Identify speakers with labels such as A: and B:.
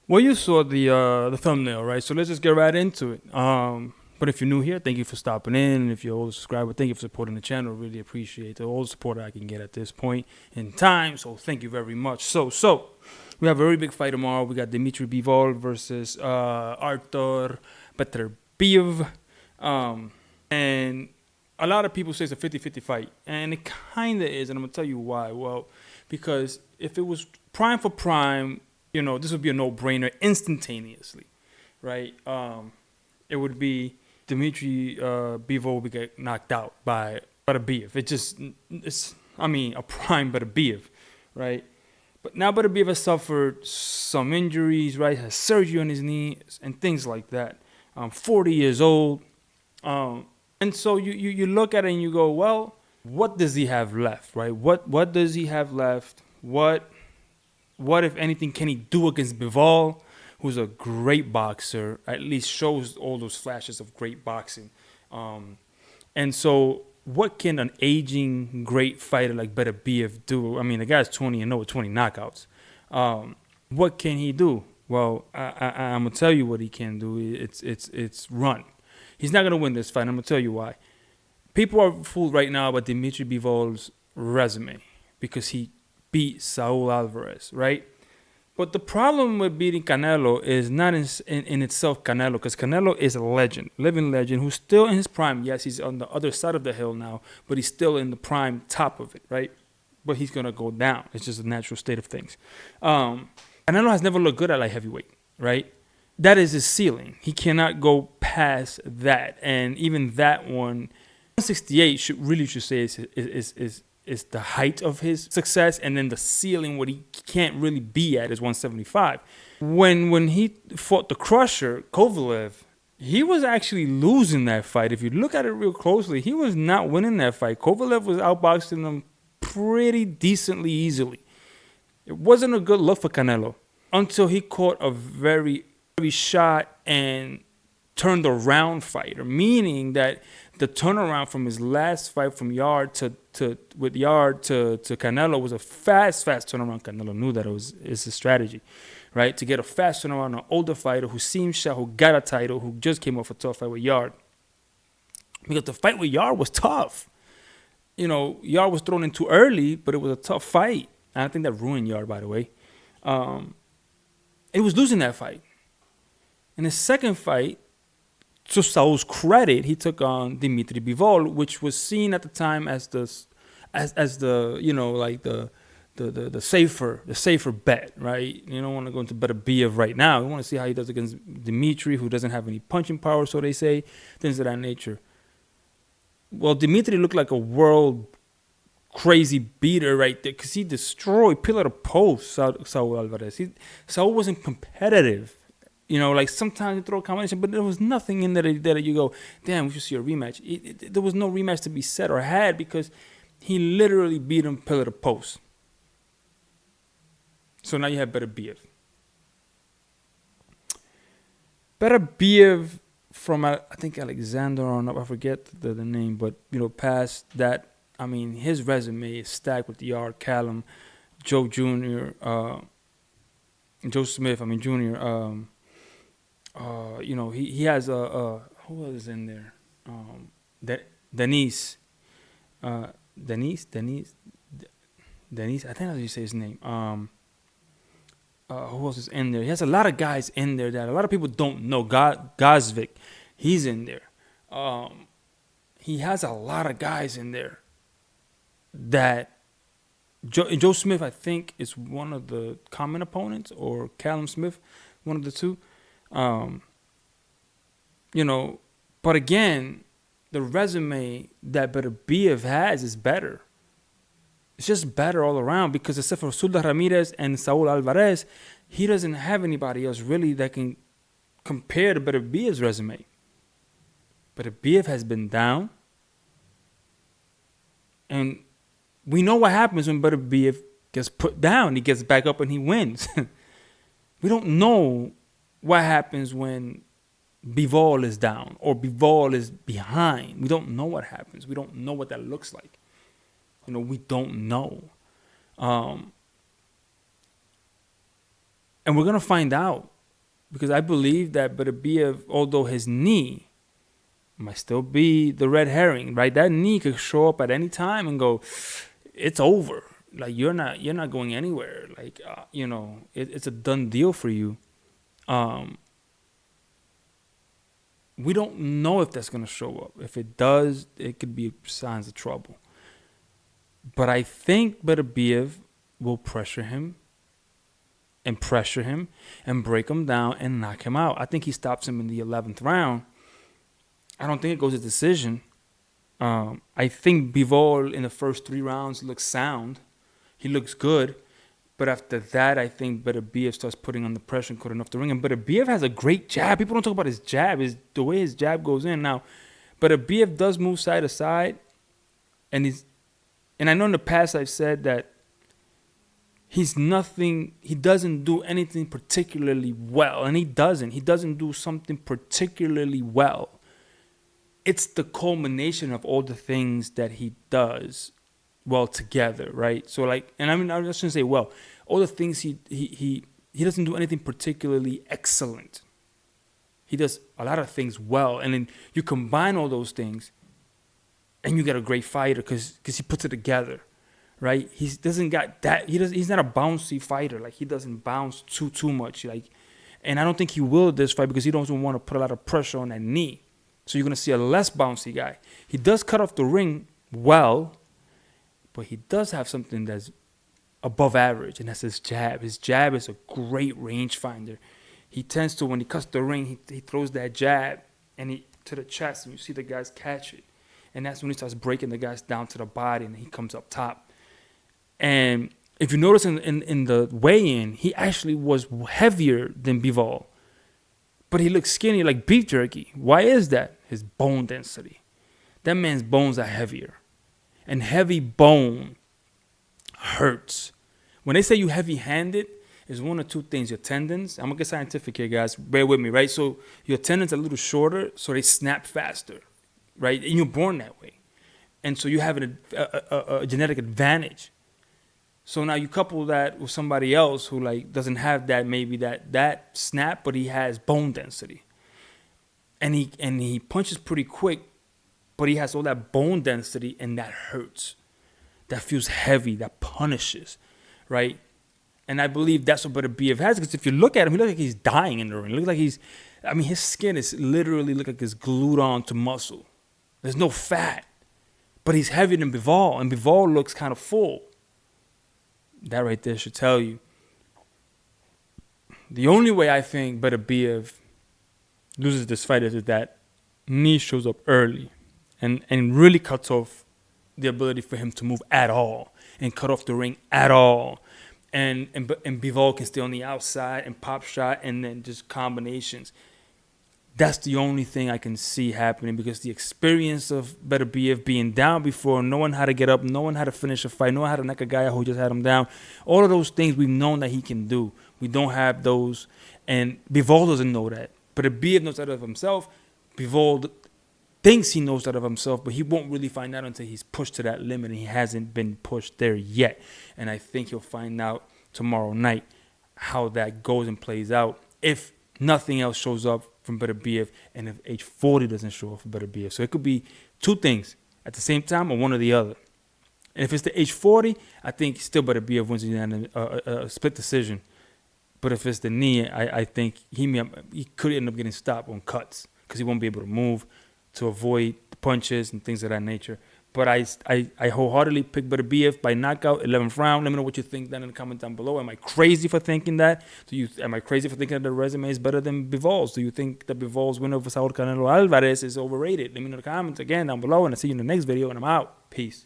A: Well, you saw the thumbnail, right? So let's just get right into it. But if you're new here, thank you for stopping in. And if you're an old subscriber, thank you for supporting the channel. Really appreciate the old support I can get at this point in time. So thank you very much. So we have a very big fight tomorrow. We got Dmitry Bivol versus Artur Beterbiev. And a lot of people say it's a 50-50 fight. And it kind of is. And I'm going to tell you why. Well, because if it was prime for prime, this would be a no-brainer instantaneously, right? It would be Dmitry Bivol would get knocked out by Beterbiev. It's a prime Beterbiev, right? But now Beterbiev has suffered some injuries, right? Has surgery on his knee and things like that. 40 years old. And so you look at it and you go, well, what does he have left, right? What does he have left? What, if anything, can he do against Bivol, who's a great boxer, at least shows all those flashes of great boxing? And so what can an aging great fighter like Beterbiev do? I mean, the guy's 20-0 with 20 knockouts. What can he do? Well, I'm going to tell you what he can do. It's run. He's not going to win this fight. I'm going to tell you why. People are fooled right now about Dmitry Bivol's resume because he beat Saul Alvarez, right? But the problem with beating Canelo is not in itself Canelo, because Canelo is a legend, living legend, who's still in his prime. Yes, he's on the other side of the hill now, but he's still in the prime top of it, right? But he's going to go down. It's just a natural state of things. Canelo has never looked good at light heavyweight, right? That is his ceiling. He cannot go past that. And even that 168 should say is the height of his success, and then the ceiling, what he can't really be at, is 175. When he fought the Crusher, Kovalev, he was actually losing that fight. If you look at it real closely, he was not winning that fight. Kovalev was outboxing him pretty decently easily. It wasn't a good look for Canelo until he caught a very shot and turned around fighter, meaning that the turnaround from his last fight from Yard to Canelo was a fast turnaround. Canelo knew that it's a strategy, right? To get a fast turnaround on an older fighter who seemed shot, who got a title, who just came off a tough fight with Yard. Because the fight with Yard was tough. Yard was thrown in too early, but it was a tough fight. And I think that ruined Yard, by the way. He was losing that fight. In his second fight, to Saul's credit, he took on Dmitry Bivol, which was seen at the time as the safer bet, right? You don't want to go into Beterbiev right now. You want to see how he does against Dmitry, who doesn't have any punching power, so they say, things of that nature. Well, Dmitry looked like a world crazy beater right there because he destroyed pillar to post Saul Alvarez. Saul wasn't competitive. Sometimes you throw a combination, but there was nothing in there that you go, damn, we should see a rematch. There was no rematch to be said or had because he literally beat him pillar to post. So now you have Beterbiev. Beterbiev from, I think, Alexander, or I forget the name, but, past that, his resume is stacked with Yard, Callum, Joe Jr., Joe Smith, Jr., he has who else is in there? Denise. Denise. I think that's how you say his name. Who else is in there? He has a lot of guys in there that a lot of people don't know. Gosvick, he's in there. He has a lot of guys in there that Joe Smith, I think, is one of the common opponents, or Callum Smith, one of the two. But again, the resume that Beterbiev has is better. It's just better all around because except for Sulda Ramirez and Saul Alvarez, he doesn't have anybody else really that can compare to Beterbiev's resume. Beterbiev has been down. And we know what happens when Beterbiev gets put down. He gets back up and he wins. We don't know what happens when Bivol is down or Bivol is behind. We don't know what happens. We don't know what that looks like. We don't know. And we're going to find out because I believe that Beterbiev, although his knee might still be the red herring, right? That knee could show up at any time and go, it's over. Like you're not going anywhere. Like it's a done deal for you. We don't know if that's gonna show up. If it does, it could be signs of trouble. But I think Beterbiev will pressure him and break him down and knock him out. I think he stops him in the 11th round. I don't think it goes to decision. I think Bivol in the first 3 rounds looks sound. He looks good. But after that, I think Beterbiev starts putting on the pressure and cutting off the ring. And Beterbiev has a great jab. People don't talk about his jab, the way his jab goes in. Now, Beterbiev does move side to side. And I know in the past I've said that he doesn't do anything particularly well. And he doesn't do something particularly well. It's the culmination of all the things that he does well together, right? So I just shouldn't say well. All the things he doesn't do anything particularly excellent. He does a lot of things well, and then you combine all those things, and you get a great fighter because he puts it together, right? He's not a bouncy fighter. Like he doesn't bounce too much. And I don't think he will this fight because he doesn't want to put a lot of pressure on that knee. So you're gonna see a less bouncy guy. He does cut off the ring well. But he does have something that's above average, and that's his jab. His jab is a great range finder. He tends to, when he cuts the ring, he throws that jab and to the chest, and you see the guys catch it. And that's when he starts breaking the guys down to the body, and he comes up top. And if you notice in the weigh-in, he actually was heavier than Bivol. But he looks skinny like beef jerky. Why is that? His bone density. That man's bones are heavier. And heavy bone hurts. When they say you heavy-handed, it's one of two things. Your tendons, I'm going to get scientific here, guys. Bear with me, right? So your tendons are a little shorter, so they snap faster, right? And you're born that way. And so you have a genetic advantage. So now you couple that with somebody else who doesn't have that snap, but he has bone density. And he punches pretty quick. But he has all that bone density, and that hurts. That feels heavy. That punishes, right? And I believe that's what Beterbiev has. Because if you look at him, he looks like he's dying in the ring. It looks like his skin is literally look like it's glued on to muscle. There's no fat. But he's heavier than Bivol, and Bivol looks kind of full. That right there should tell you. The only way I think Beterbiev loses this fight is if that knee shows up early. And really cuts off the ability for him to move at all and cut off the ring at all. And Bivol can stay on the outside and pop shot and then just combinations. That's the only thing I can see happening because the experience of Beterbiev being down before, knowing how to get up, knowing how to finish a fight, knowing how to knock a guy out who just had him down, all of those things we've known that he can do. We don't have those. And Bivol doesn't know that. Beterbiev knows that of himself. Bivol thinks he knows that of himself, but he won't really find out until he's pushed to that limit, and he hasn't been pushed there yet. And I think he'll find out tomorrow night how that goes and plays out if nothing else shows up from Beterbiev and if age 40 doesn't show up for Beterbiev. So it could be two things at the same time or one or the other. And if it's the age 40, I think still Beterbiev wins a split decision. But if it's the knee, I think he could end up getting stopped on cuts because he won't be able to move to avoid punches and things of that nature. But I wholeheartedly pick Beterbiev by knockout, 11th round. Let me know what you think down in the comments down below. Am I crazy for thinking that? Am I crazy for thinking that the resume is better than Bivol's? Do you think that Bivol's win over Saul Canelo Alvarez is overrated? Let me know in the comments again down below, and I'll see you in the next video, and I'm out. Peace.